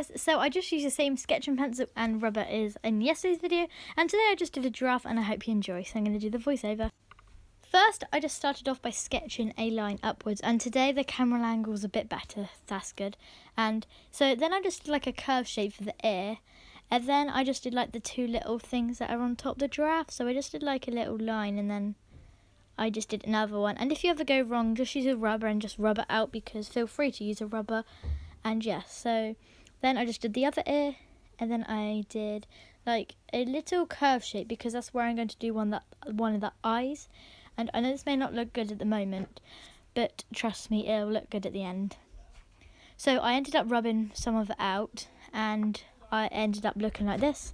guys, so I just used the same sketching pencil and rubber as in yesterday's video, and today I just did a giraffe and I hope you enjoy, so I'm going to do the voiceover. First, I just started off by sketching a line upwards, and today the camera angle is a bit better, that's good. And so then I just did like a curve shape for the ear, and then I just did like the two little things that are on top of the giraffe, so I just did like a little line and then I just did another one. And if you ever go wrong, just use a rubber and just rub it out, because feel free to use a rubber. And yes, so then I just did the other ear, and then I did like a little curve shape because that's where I'm going to do one of the eyes. And I know this may not look good at the moment, but trust me, it'll look good at the end. So I ended up rubbing some of it out, and I ended up looking like this.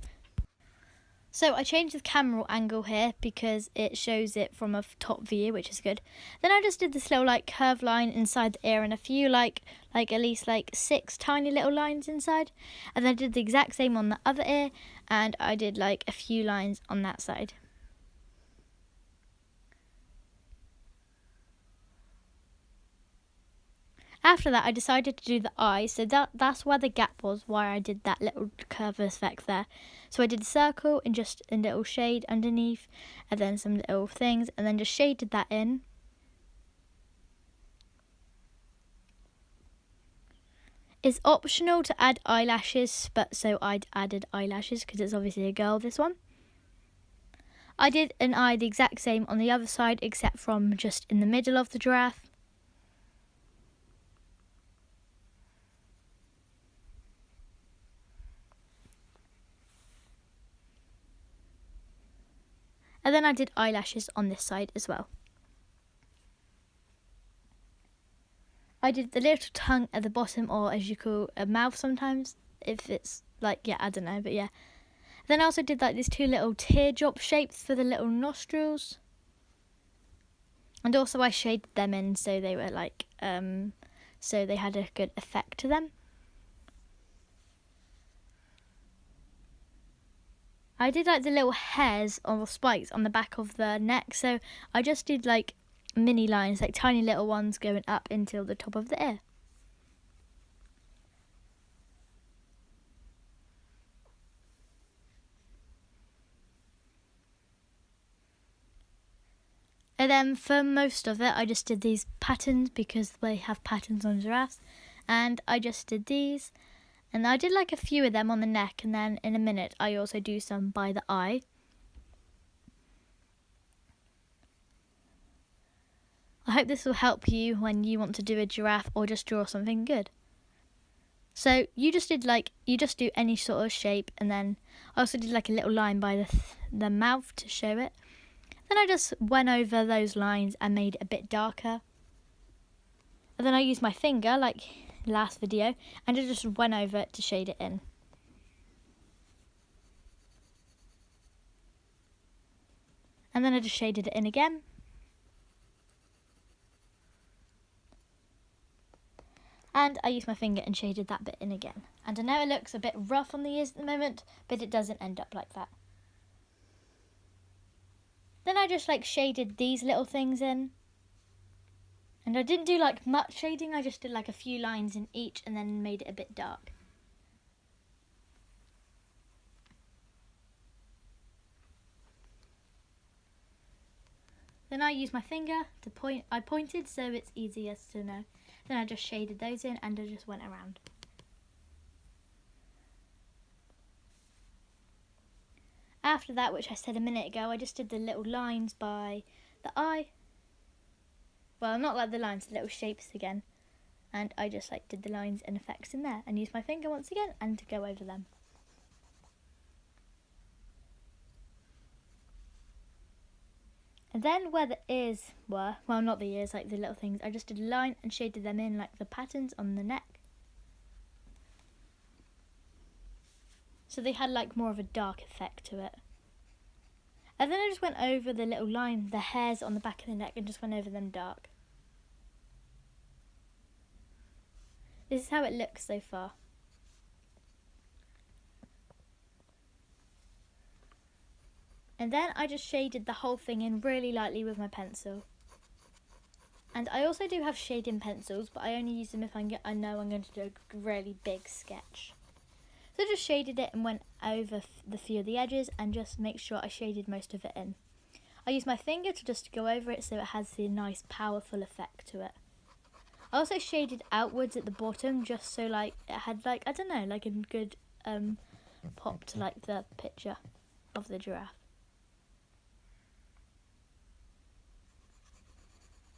So I changed the camera angle here because it shows it from a top view, which is good. Then I just did this little like curved line inside the ear and a few like at least like 6 tiny little lines inside. And then I did the exact same on the other ear, and I did like a few lines on that side. After that, I decided to do the eyes, so that's where the gap was, why I did that little curve effect there. So I did a circle and just a little shade underneath, and then some little things, and then just shaded that in. It's optional to add eyelashes, but so I added eyelashes because it's obviously a girl, this one. I did an eye the exact same on the other side, except from just in the middle of the giraffe. And then I did eyelashes on this side as well. I did the little tongue at the bottom, or as you call a mouth sometimes, if it's like, yeah, I don't know, but yeah. Then I also did like these two little teardrop shapes for the little nostrils. And also I shaded them in so they were like, so they had a good effect to them. I did like the little hairs or spikes on the back of the neck, so I just did like mini lines, like tiny little ones going up until the top of the ear. And then for most of it, I just did these patterns because they have patterns on giraffes, and I just did these. And I did like a few of them on the neck, and then in a minute I also do some by the eye. I hope this will help you when you want to do a giraffe or just draw something good. So you just do any sort of shape, and then I also did like a little line by the mouth to show it. Then I just went over those lines and made it a bit darker. And then I used my finger like last video, and I just went over it to shade it in. And then I just shaded it in again. And I used my finger and shaded that bit in again. And I know it looks a bit rough on the ears at the moment, but it doesn't end up like that. Then I just like shaded these little things in. And I didn't do like much shading, I just did like a few lines in each and then made it a bit dark. Then I used my finger to point, I pointed so it's easiest to know. Then I just shaded those in and I just went around. After that, which I said a minute ago, I just did the little lines by the eye. Well, not like the lines, the little shapes again. And I just like did the lines and effects in there and used my finger once again and to go over them. And then where the ears were, well, not the ears, like the little things, I just did a line and shaded them in like the patterns on the neck. So they had like more of a dark effect to it. And then I just went over the little line, the hairs on the back of the neck, and just went over them dark. This is how it looks so far. And then I just shaded the whole thing in really lightly with my pencil. And I also do have shading pencils, but I only use them if I know I'm going to do a really big sketch. So I just shaded it and went over the few of the edges and just make sure I shaded most of it in. I used my finger to just go over it so it has the nice powerful effect to it. I also shaded outwards at the bottom just so like it had like, I don't know, like a good pop to like the picture of the giraffe.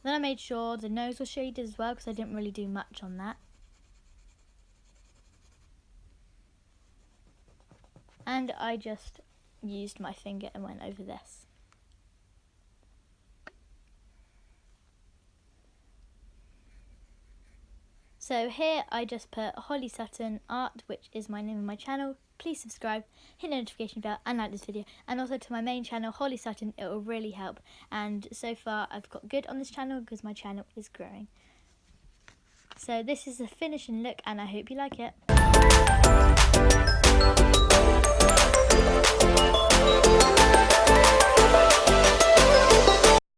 Then I made sure the nose was shaded as well because I didn't really do much on that. And I just used my finger and went over this. So here I just put Holly Sutton Art, which is my name of my channel. Please subscribe, hit the notification bell and like this video. And also to my main channel, Holly Sutton, it will really help. And so far I've got good on this channel because my channel is growing. So this is the finishing look and I hope you like it.